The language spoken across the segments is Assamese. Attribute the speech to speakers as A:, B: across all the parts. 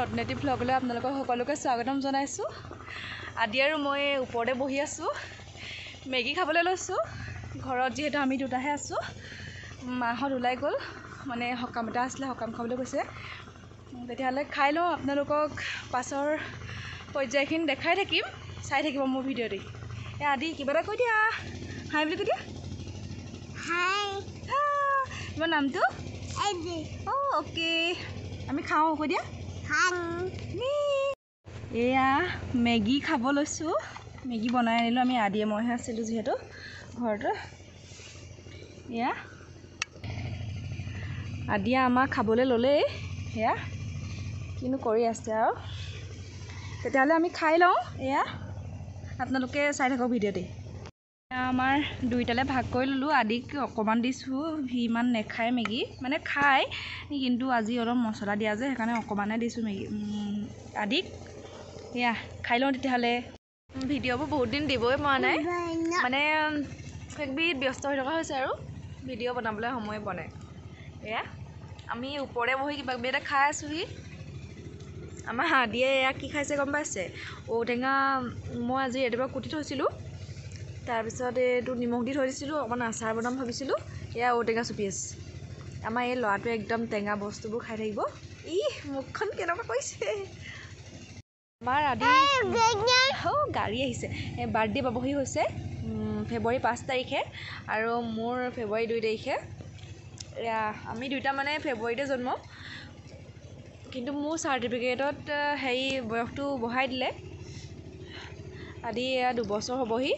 A: নতুন এটি ভ্লগলৈ আপোনালোকক সকলোকে স্বাগতম জনাইছোঁ। আদি আৰু মই ওপৰতে বহি আছোঁ, মেগী খাবলৈ লৈছোঁ। ঘৰত যিহেতু আমি দুটাহে আছোঁ, মাহঁত ওলাই গ'ল, মানে সকাম এটা আছিলে, সকাম খাবলৈ গৈছে। তেতিয়াহ'লে খাই লওঁ, আপোনালোকক পাছৰ পৰ্যায়খিনি দেখাই থাকিম, চাই থাকিব মোৰ ভিডিঅ'টি। আদি কিবা এটা কৈ দিয়া, হাই বুলি কৈ দিয়া।
B: হাই
A: তোমাৰ নামটো?
B: আদি
A: অ'কে, আমি খাওঁ, কৈ দিয়া।
B: হাং
A: এয়া মেগী খাব লৈছোঁ, মেগী বনাই আনিলোঁ। আমি আদিয়ে মইহে আছিলোঁ যিহেতু ঘৰতে। এয়া আদিয়ে আমাক খাবলৈ ল'লেই, সেয়া কিনো কৰি আছে আৰু। তেতিয়াহ'লে আমি খাই লওঁ, এয়া আপোনালোকে চাই থাকক ভিডিঅ'টি। আমাৰ দুইটালৈ ভাগ কৰি ল'লোঁ, আদিক অকণমান দিছোঁ, সি ইমান নেখায় মেগী, মানে খায় কিন্তু আজি অলপ মছলা দিয়া যে সেইকাৰণে অকণমানে দিছোঁ মেগী আদিক। এয়া খাই লওঁ তেতিয়াহ'লে। ভিডিঅ'বোৰ বহুত দিন দিবই পৰা নাই, মানে একবিধ ব্যস্ত হৈ থকা হৈছে আৰু ভিডিঅ' বনাবলৈ সময় পোৱা নাই। এয়া আমি ওপৰতে বহি কিবা কিবি এটা খাই আছোঁহি। আমাৰ আদিয়ে এয়া কি খাইছে গম পাইছে? ঔটেঙা মই আজি ৰাতিপুৱা কুটি থৈছিলোঁ, তাৰপিছত এইটো নিমখ দি থৈ দিছিলোঁ, অকণমান আচাৰ বনাম ভাবিছিলোঁ। এয়া ঔটেঙা চুপি আছে। আমাৰ এই ল'ৰাটোৱে একদম টেঙা বস্তুবোৰ খাই থাকিব। মুখখন কেনেকুৱা কৰিছে। আমাৰ আদি গাড়ী আহিছে, বাৰ্থডে পাবহি হৈছে ফেব্ৰুৱাৰী 5 তাৰিখে আৰু মোৰ ফেব্ৰুৱাৰী 2 তাৰিখে। এয়া আমি দুইটা মানে ফেব্ৰুৱাৰীতে জন্ম, কিন্তু মোৰ চাৰ্টিফিকেটত হেৰি বয়সটো বঢ়াই দিলে। আদি এয়া 2 বছৰ হ'বহি।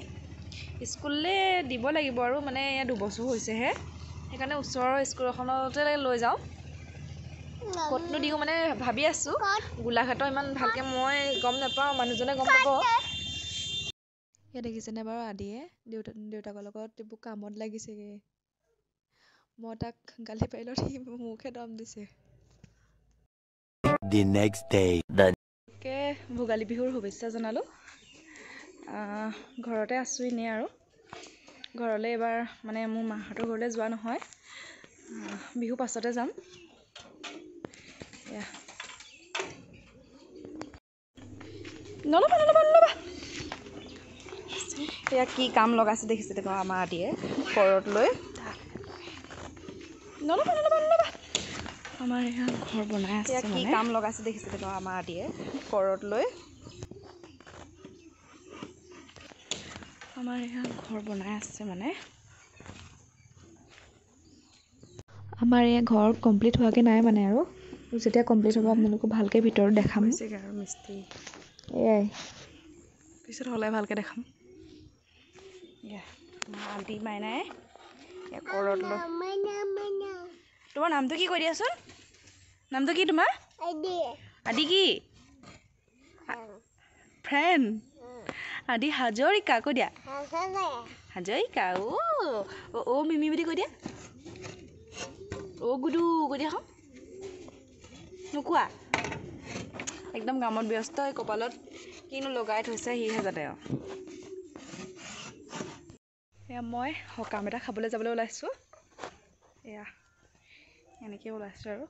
A: স্কুললৈ দিব লাগিব আৰু, মানে এয়া 2 বছৰ হৈছেহে, সেইকাৰণে ওচৰৰ স্কুল এখনতে লৈ যাওঁ। ক'তনো দিওঁ মানে ভাবি আছোঁ, গোলাঘাটৰ ইমান ভালকৈ মই গম নাপাওঁ, মানুহজনে গম পাব। এয়া দেখিছেনে বাৰু আদিয়ে দেউতাকৰ লগত এইবোৰ কামত লাগিছেগৈ। মই তাক গালি পাৰিলত সি মোকহে দম দিছে। ভোগালী বিহুৰ শুভেচ্ছা জনালোঁ। ঘৰতে আছোঁ এনেই আৰু, ঘৰলৈ এবাৰ মানে মোৰ মাহঁতৰ ঘৰলৈ যোৱা নহয়, বিহু পাছতে যাম। এয়া নল'বা নল'বা নল'বা। এয়া কি কাম লগাইছে দেখিছে দেখোন আমাৰ আদিয়ে ঘৰত লৈ। নল'বা নল'বা নল'বা। আমাৰ এয়া ঘৰ বনাই আছে, কি কাম লগাইছে দেখিছে দেখোন আমাৰ আদিয়ে ঘৰত লৈ। আমাৰ এয়া ঘৰ বনাই আছে মানে। আমাৰ এই ঘৰ কমপ্লিট হোৱাকৈ নাই মানে, আৰু যেতিয়া কমপ্লিট হ'ব আপোনালোকক ভালকৈ ভিতৰত দেখাম আৰু মিস্ত্ৰী এয়াই পিছত হ'লে ভালকৈ দেখাম। এয়া আদি মাইনাই ঘৰত লৈ। তোমাৰ নামটো কি কৈ দিয়াচোন? নামটো কি তোমাৰ? আদি কি? ফ্ৰেণ্ড আদি হাজৰিকা, কৈ দিয়া হাজৰিকা। অ' মিমি বুলি কৈ দিয়া। অ' গুডু কৈ দিয়া। নোকোৱা? একদম কামত ব্যস্ত, এই কপালত কিনো লগাই থৈছে সিহে জানে আৰু। এয়া মই সকাম এটা খাবলৈ যাবলৈ ওলাইছোঁ, এয়া এনেকৈ ওলাইছোঁ আৰু।